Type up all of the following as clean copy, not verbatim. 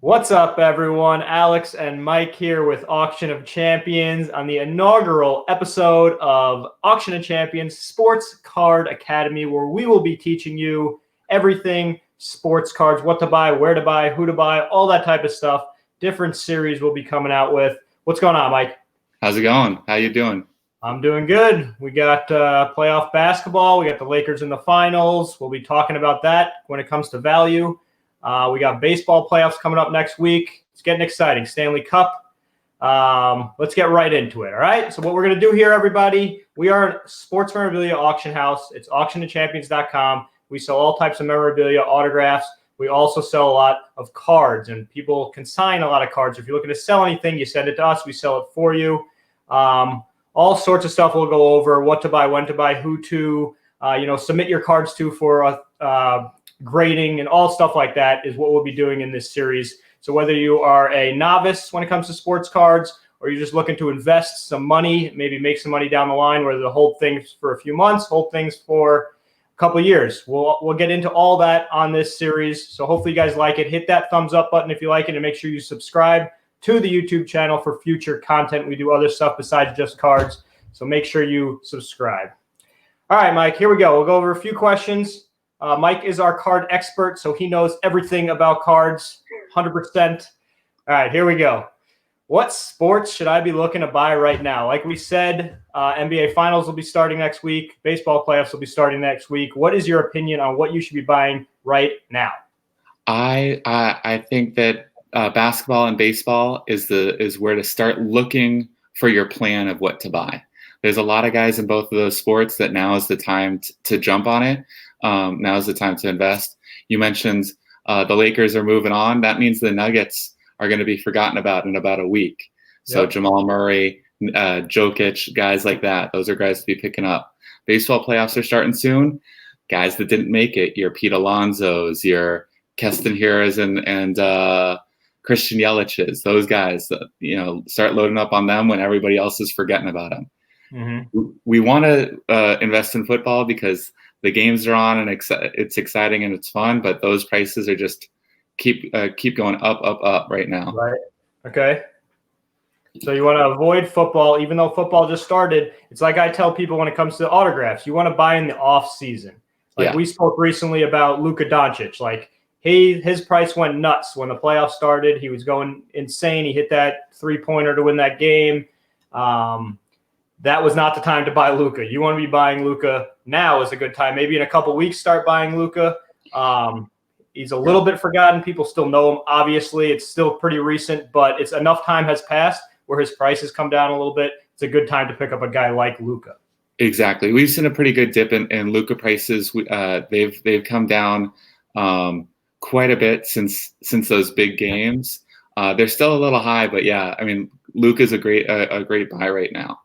What's up, everyone? Alex and Mike here with Auction of Champions on the inaugural episode of Auction of Champions Sports Card Academy, where we will be teaching you everything sports cards, what to buy, where to buy, who to buy, all that type of stuff. Different series we'll be coming out with. What's going on, Mike? How's it going? How you doing? I'm doing good. We got playoff basketball. We got the Lakers in the finals. We'll be talking about that when it comes to value. We got baseball playoffs coming up next week. It's getting exciting. Stanley Cup. Let's get right into it. All right. So what we're going to do here, everybody, we are a sports memorabilia auction house. It's auctionofchampions.com. We sell all types of memorabilia, autographs. We also sell a lot of cards, and people can sign a lot of cards. If you're looking to sell anything, you send it to us. We sell it for you. All sorts of stuff we'll go over: what to buy, when to buy, who to, submit your cards to for grading, and all stuff like that is what we'll be doing in this series. So whether you are a novice when it comes to sports cards, or you're just looking to invest some money, maybe make some money down the line, whether to hold things for a few months, hold things for a couple of years, we'll get into all that on this series. So hopefully you guys like it. Hit that thumbs up button if you like it, and make sure you subscribe to the YouTube channel for future content. We do other stuff besides just cards, so make sure you subscribe. All right, Mike, here we go. We'll go over a few questions. Mike is our card expert, so he knows everything about cards, 100%. All right, here we go. What sports should I be looking to buy right now? Like we said, NBA Finals will be starting next week. Baseball playoffs will be starting next week. What is your opinion on what you should be buying right now? I think that basketball and baseball is where to start looking for your plan of what to buy. There's a lot of guys in both of those sports that now is the time to jump on it. Now is the time to invest. You mentioned the Lakers are moving on. That means the Nuggets are going to be forgotten about in about a week. So yep. Jamal Murray, Jokic, guys like that, those are guys to be picking up. Baseball playoffs are starting soon. Guys that didn't make it, your Pete Alonsos, your Keston Hiuras and Christian Yelich's, those guys, start loading up on them when everybody else is forgetting about them. Mm-hmm. We want to invest in football because the games are on and it's exciting and it's fun, but those prices are just keep going up right now. Right. Okay. So you want to avoid football, even though football just started. It's like I tell people when it comes to autographs, you want to buy in the off season. Like we spoke recently about Luka Doncic. Like his price went nuts when the playoffs started. He was going insane. He hit that 3-pointer to win that game. That was not the time to buy Luka. You want to be buying Luka now is a good time. Maybe in a couple weeks, start buying Luka. He's a little bit forgotten. People still know him. Obviously, it's still pretty recent, but it's enough time has passed where his price has come down a little bit. It's a good time to pick up a guy like Luka. Exactly. We've seen a pretty good dip in Luka prices. They've come down quite a bit since those big games. They're still a little high, but yeah, I mean, Luka's a great buy right now.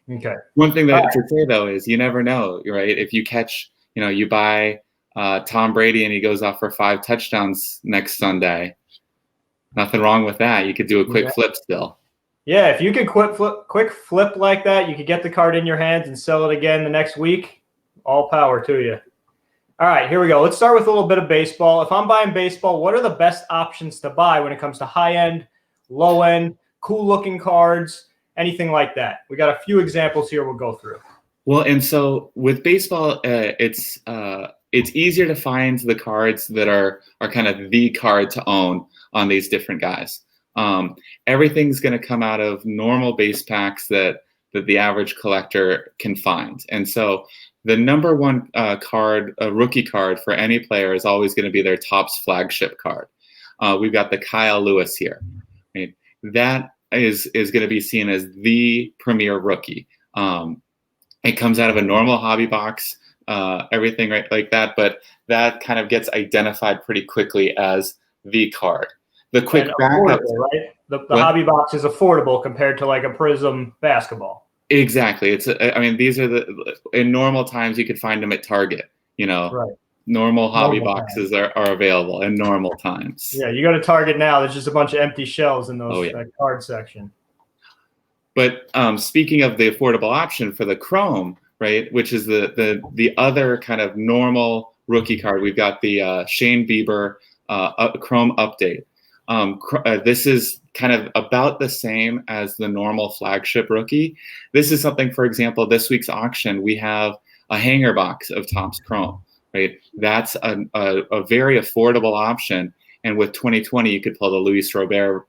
Okay. One thing to say though is you never know, right? If you catch, you buy Tom Brady and he goes off for 5 touchdowns next Sunday, nothing wrong with that. You could do a quick flip still. Yeah, if you could quick flip like that, you could get the card in your hands and sell it again the next week. All power to you. All right, here we go. Let's start with a little bit of baseball. If I'm buying baseball, what are the best options to buy when it comes to high-end, low-end, cool-looking cards, anything like that? We got a few examples here we'll go through. Well, and so with baseball, it's easier to find the cards that are kind of the card to own on these different guys. Everything's going to come out of normal base packs that the average collector can find. And so the number one card, a rookie card for any player is always going to be their Topps flagship card. We've got the Kyle Lewis here. Right? That is going to be seen as the premier rookie. It comes out of a normal hobby box, everything right like that, but that kind of gets identified pretty quickly as the card. The quick backup, right? The hobby box is affordable compared to like a Prism basketball. Exactly. These are in normal times you could find them at Target. Right. Normal hobby boxes are available in normal times. Yeah, you go to Target now, there's just a bunch of empty shelves in those that card section. But speaking of the affordable option for the Chrome, right, which is the other kind of normal rookie card, we've got the Shane Bieber Chrome Update. This is kind of about the same as the normal flagship rookie. This is something, for example, this week's auction, we have a hanger box of Topps Chrome, right? That's a very affordable option. And with 2020, you could pull the Luis Robert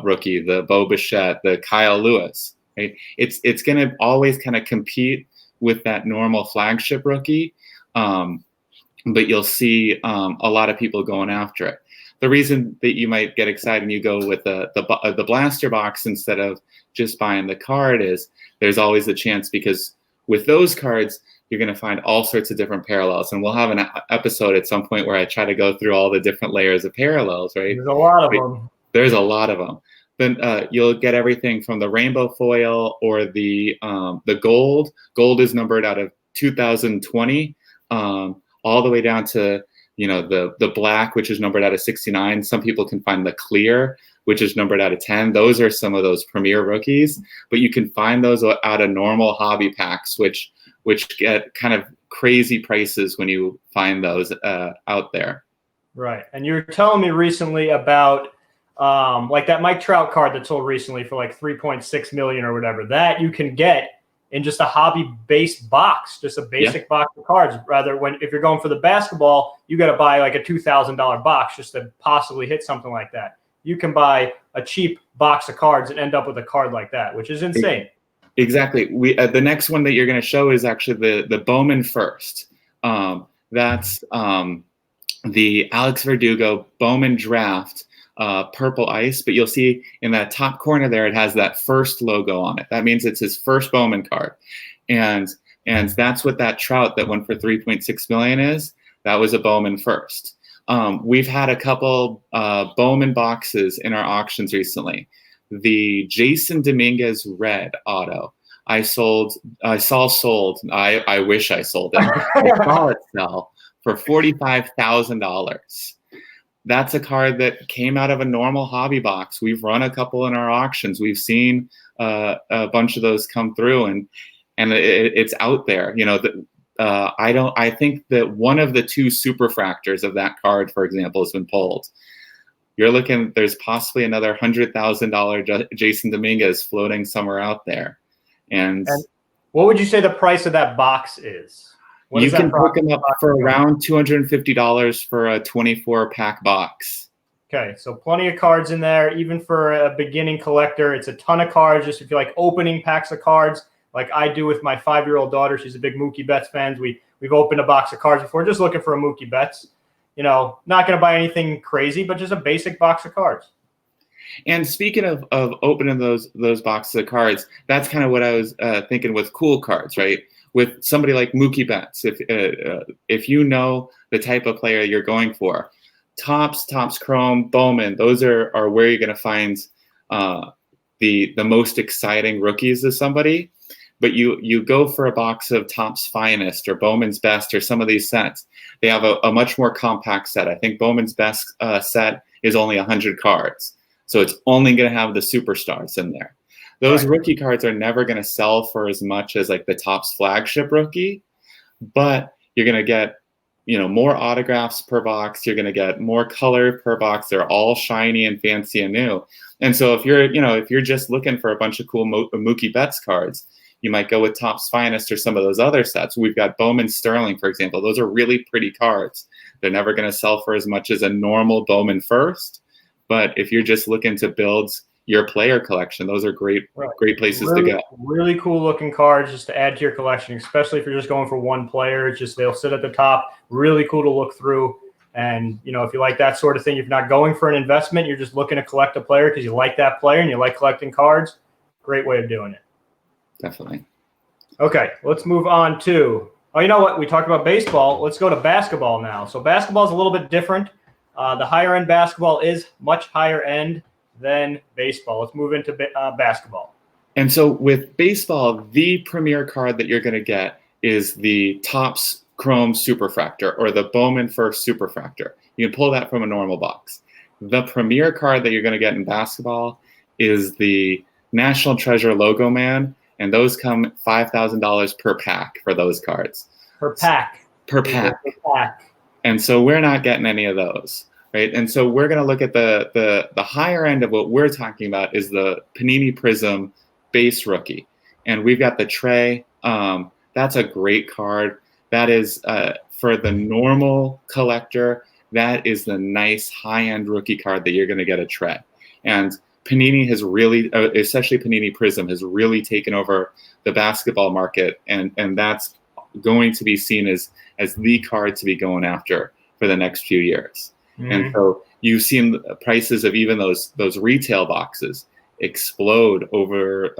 rookie, the Bo Bichette, the Kyle Lewis, right? It's going to always kind of compete with that normal flagship rookie, but you'll see a lot of people going after it. The reason that you might get excited and you go with the blaster box instead of just buying the card is there's always a chance, because with those cards, you're going to find all sorts of different parallels. And we'll have an episode at some point where I try to go through all the different layers of parallels, right? There's a lot of them. There's a lot of them. Then you'll get everything from the rainbow foil or the gold. Gold is numbered out of 2020, all the way down to the black, which is numbered out of 69. Some people can find the clear, which is numbered out of 10. Those are some of those premier rookies, but you can find those out of normal hobby packs, which get kind of crazy prices when you find those out there. Right. And you were telling me recently about like that Mike Trout card that sold recently for like 3.6 million or whatever, that you can get in just a hobby-based box, just a basic box of cards. Rather, if you're going for the basketball, you got to buy like a $2,000 box just to possibly hit something like that. You can buy a cheap box of cards and end up with a card like that, which is insane. Exactly. The next one that you're going to show is actually the Bowman First. That's the Alex Verdugo Bowman Draft Purple Ice, but you'll see in that top corner there, it has that first logo on it. That means it's his first Bowman card. And that's what that Trout that went for 3.6 million is. That was a Bowman First. We've had a couple Bowman boxes in our auctions recently. The Jason Dominguez red auto I saw sold. I wish I sold it. I saw it sell for $45,000. That's a card that came out of a normal hobby box. We've run a couple in our auctions. We've seen a bunch of those come through, and it's out there. I think that one of the two superfractors of that card, for example, has been pulled. You're looking, there's possibly another $100,000 Jason Dominguez floating somewhere out there. And what would you say the price of that box is? You can pick them up for around $250 for a 24-pack box. Okay, so plenty of cards in there. Even for a beginning collector, it's a ton of cards. Just if you like opening packs of cards, like I do with my 5-year-old daughter. She's a big Mookie Betts fan. We've opened a box of cards before, just looking for a Mookie Betts. Not going to buy anything crazy, but just a basic box of cards. And speaking of opening those boxes of cards, that's kind of what I was thinking with cool cards, right? With somebody like Mookie Betts, if you know the type of player you're going for, Topps Chrome, Bowman, those are where you're going to find the most exciting rookies of somebody. But you go for a box of Topps Finest or Bowman's Best or some of these sets. They have a much more compact set. I think Bowman's Best set is only 100 cards. So it's only going to have the superstars in there. Those rookie cards are never going to sell for as much as like the Topps flagship rookie, but you're going to get, more autographs per box. You're going to get more color per box. They're all shiny and fancy and new. And so if you're just looking for a bunch of cool Mookie Betts cards, you might go with Topps Finest or some of those other sets. We've got Bowman Sterling, for example. Those are really pretty cards. They're never going to sell for as much as a normal Bowman First. But if you're just looking to build your player collection, those are great places to go. Really cool looking cards just to add to your collection, especially if you're just going for one player. It's just they'll sit at the top. Really cool to look through. And, if you like that sort of thing, if you're not going for an investment, you're just looking to collect a player because you like that player and you like collecting cards, great way of doing it. Definitely. Okay, let's move on to, you know what? We talked about baseball. Let's go to basketball now. So basketball is a little bit different. The higher end basketball is much higher end than baseball. Let's move into basketball. And so with baseball, the premier card that you're going to get is the Topps Chrome Superfractor or the Bowman First Superfractor. You can pull that from a normal box. The premier card that you're going to get in basketball is the National Treasure Logo Man, and those come $5,000 per pack for those cards. Per pack. Per pack. And so we're not getting any of those. right? And so we're going to look at the higher end of what we're talking about is the Panini Prism base rookie. And we've got the Trey. That's a great card. That is, for the normal collector, that is the nice high-end rookie card that you're going to get a Trey. And Panini has really, especially Panini Prism, has really taken over the basketball market, and that's going to be seen as the card to be going after for the next few years. Mm-hmm. And so you've seen the prices of even those retail boxes explode over,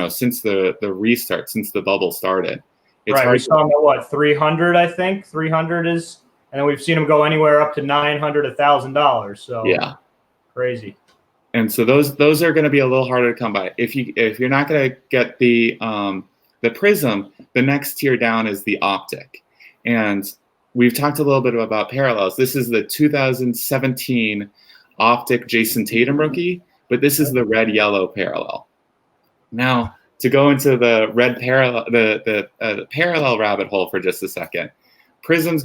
since the restart, since the bubble started. It's right. We saw them at what, 300, I think. 300 is, and then we've seen them go anywhere up to $900, $1,000. So yeah, crazy. And so those are going to be a little harder to come by. If you're not going to get the Prism, the next tier down is the Optic. And we've talked a little bit about parallels. This is the 2017 Optic Jason Tatum rookie, but this is the red-yellow parallel. Now, to go into the red parallel, the parallel rabbit hole for just a second, Panini's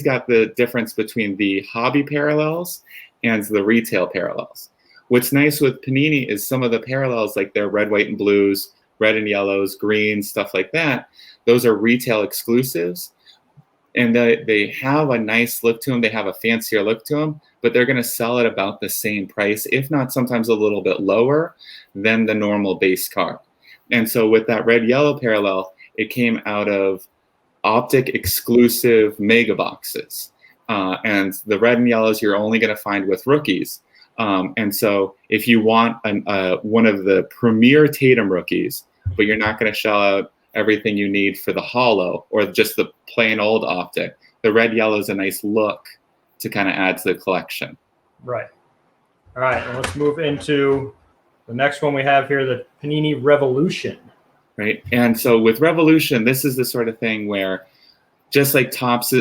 got the difference between the hobby parallels and the retail parallels. What's nice with Panini is some of the parallels, like their red, white, and blues, red and yellows, greens, stuff like that. Those are retail exclusives, and they have a nice look to them. They have a fancier look to them, but they're going to sell at about the same price, if not sometimes a little bit lower than the normal base card. And so with that red-yellow parallel, it came out of Optic exclusive mega boxes. And the red and yellows you're only going to find with rookies. And so if you want one of the premier Tatum rookies, but you're not going to shell out everything you need for the holo or just the plain old Optic, the red yellow is a nice look to kind of add to the collection. Right. All right. And let's move into the next one we have here, the Panini Revolution. Right. And so with Revolution, this is the sort of thing where, just like Topps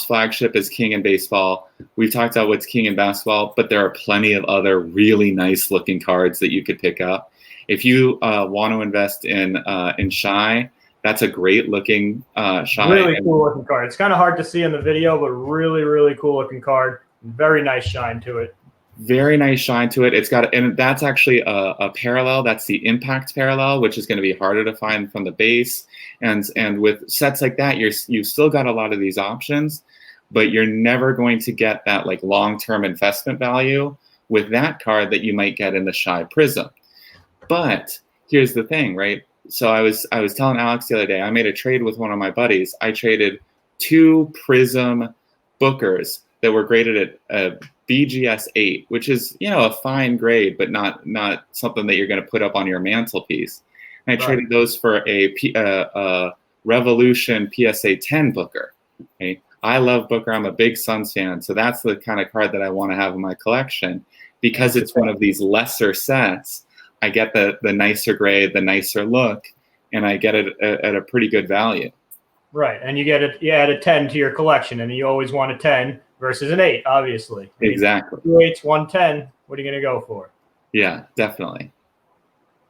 flagship is king in baseball, we've talked about what's king in basketball, but there are plenty of other really nice looking cards that you could pick up. If you want to invest in Shy, that's a great looking Shy. Really cool looking card. It's kind of hard to see in the video, but really, really cool looking card. Very nice shine to it. Very nice shine to it. It's got, and that's actually a parallel. That's the impact parallel, which is going to be harder to find from the base. And with sets like that, you've still got a lot of these options, but you're never going to get that like long-term investment value with that card that you might get in the Shy Prism. But here's the thing, right? So I was telling Alex the other day, I made a trade with one of my buddies. I traded 2 Prism Bookers that were graded at BGS 8, which is, a fine grade, but not something that you're going to put up on your mantelpiece. And I traded those for a Revolution PSA 10 Booker. Okay? I love Booker. I'm a big Suns fan, so that's the kind of card that I want to have in my collection because it's one of these lesser sets. I get the nicer grade, the nicer look, and I get it at a pretty good value. Right, and you add a 10 to your collection, and you always want a 10 versus an 8, obviously. Exactly. 2 8s, 1 10. What are you going to go for? Yeah, definitely.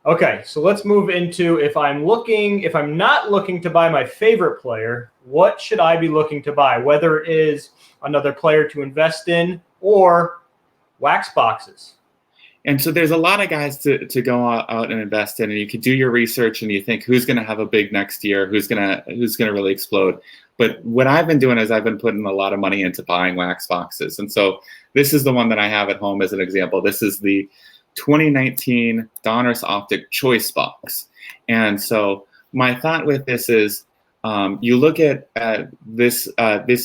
Okay, so let's move into if I'm not looking to buy my favorite player, what should I be looking to buy? Whether it is another player to invest in or wax boxes. And so there's a lot of guys to go out and invest in, and you can do your research and you think who's going to have a big next year, who's going to really explode. But what I've been doing is I've been putting a lot of money into buying wax boxes. And so this is the one that I have at home as an example. This is the 2019 Donruss Optic Choice Box. And so my thought with this is you look at this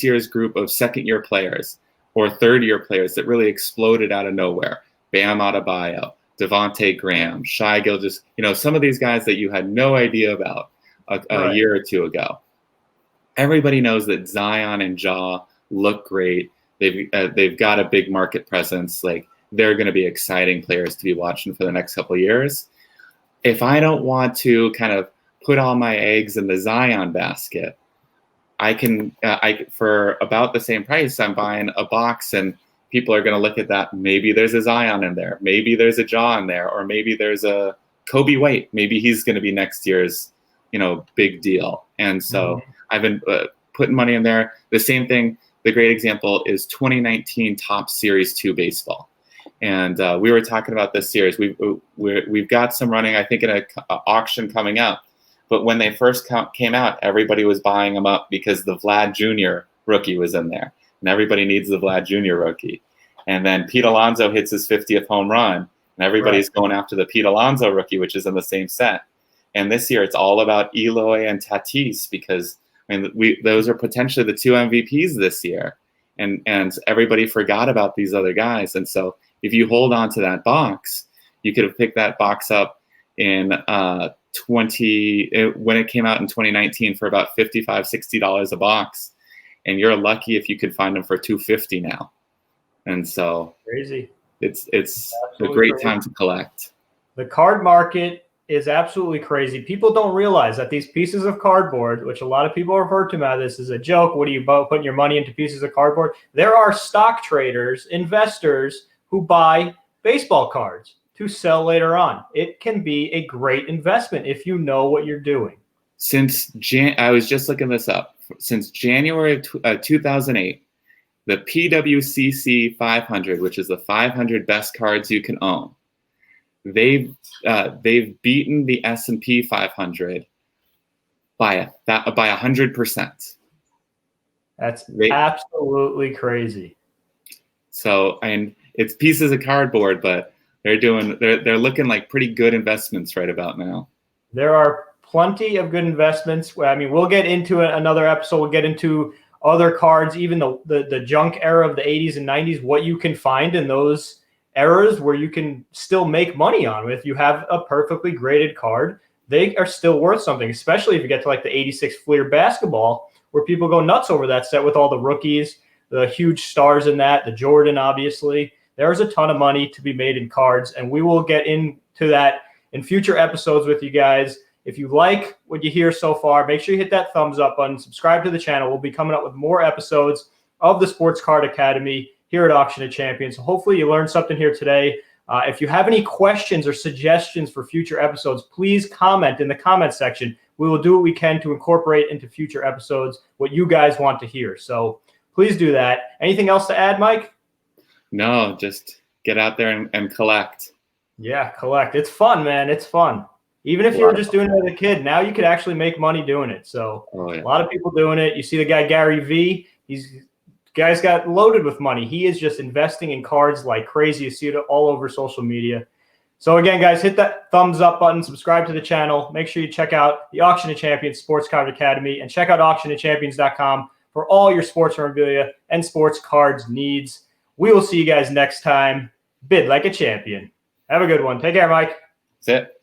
year's group of second-year players or third-year players that really exploded out of nowhere. Bam Adebayo, Devontae Graham, Shai Gilgeous, some of these guys that you had no idea about a year or two ago. Everybody knows that Zion and Ja look great. They've got a big market presence. Like, they're going to be exciting players to be watching for the next couple of years. If I don't want to kind of put all my eggs in the Zion basket, I for about the same price, I'm buying a box and people are going to look at that. Maybe there's a Zion in there. Maybe there's a Ja in there. Or maybe there's a Kobe White. Maybe he's going to be next year's, big deal. And so I've been putting money in there. The same thing, the great example is 2019 Topps Series 2 baseball. And we were talking about this series. We've got some running, I think, in an auction coming up. But when they first came out, everybody was buying them up because the Vlad Jr. rookie was in there. And everybody needs the Vlad Jr. rookie. And then Pete Alonso hits his 50th home run. And everybody's going after the Pete Alonso rookie, which is in the same set. And this year, it's all about Eloy and Tatis because those are potentially the 2 MVPs this year. And everybody forgot about these other guys. And so if you hold on to that box, you could have picked that box up in when it came out in 2019 for about $55, $60 a box. And you're lucky if you could find them for $250 now. And so crazy. It's a great time to collect. The card market is absolutely crazy. People don't realize that these pieces of cardboard, which a lot of people refer to now, this is a joke. What are you putting your money into pieces of cardboard? There are stock traders, investors who buy baseball cards to sell later on. It can be a great investment if you know what you're doing. I was just looking this up. Since January of 2008, the PWCC 500, which is the 500 best cards you can own, they've beaten the S&P 500 by 100%. That's absolutely crazy. So, and it's pieces of cardboard, but they're looking like pretty good investments right about now. There are plenty of good investments. I mean, we'll get into another episode. We'll get into other cards, even the junk era of the 80s and 90s, what you can find in those eras where you can still make money on. If you have a perfectly graded card, they are still worth something, especially if you get to like the 86 Fleer basketball, where people go nuts over that set with all the rookies, the huge stars in that, the Jordan, obviously. There's a ton of money to be made in cards, and we will get into that in future episodes with you guys. If you like what you hear so far, make sure you hit that thumbs up button, subscribe to the channel. We'll be coming up with more episodes of the Sports Card Academy here at Auction of Champions. So hopefully you learned something here today. If you have any questions or suggestions for future episodes, please comment in the comment section. We will do what we can to incorporate into future episodes what you guys want to hear. So please do that. Anything else to add, Mike? No, just get out there and collect. Yeah, collect. It's fun, man. It's fun. Even if you were just doing it as a kid, now you could actually make money doing it. So a lot of people doing it. You see the guy Gary V. Guy's got loaded with money. He is just investing in cards like crazy. You see it all over social media. So again, guys, hit that thumbs up button, subscribe to the channel. Make sure you check out the Auction of Champions Sports Card Academy and check out auctionofchampions.com for all your sports memorabilia and sports cards needs. We will see you guys next time. Bid like a champion. Have a good one. Take care, Mike. That's it.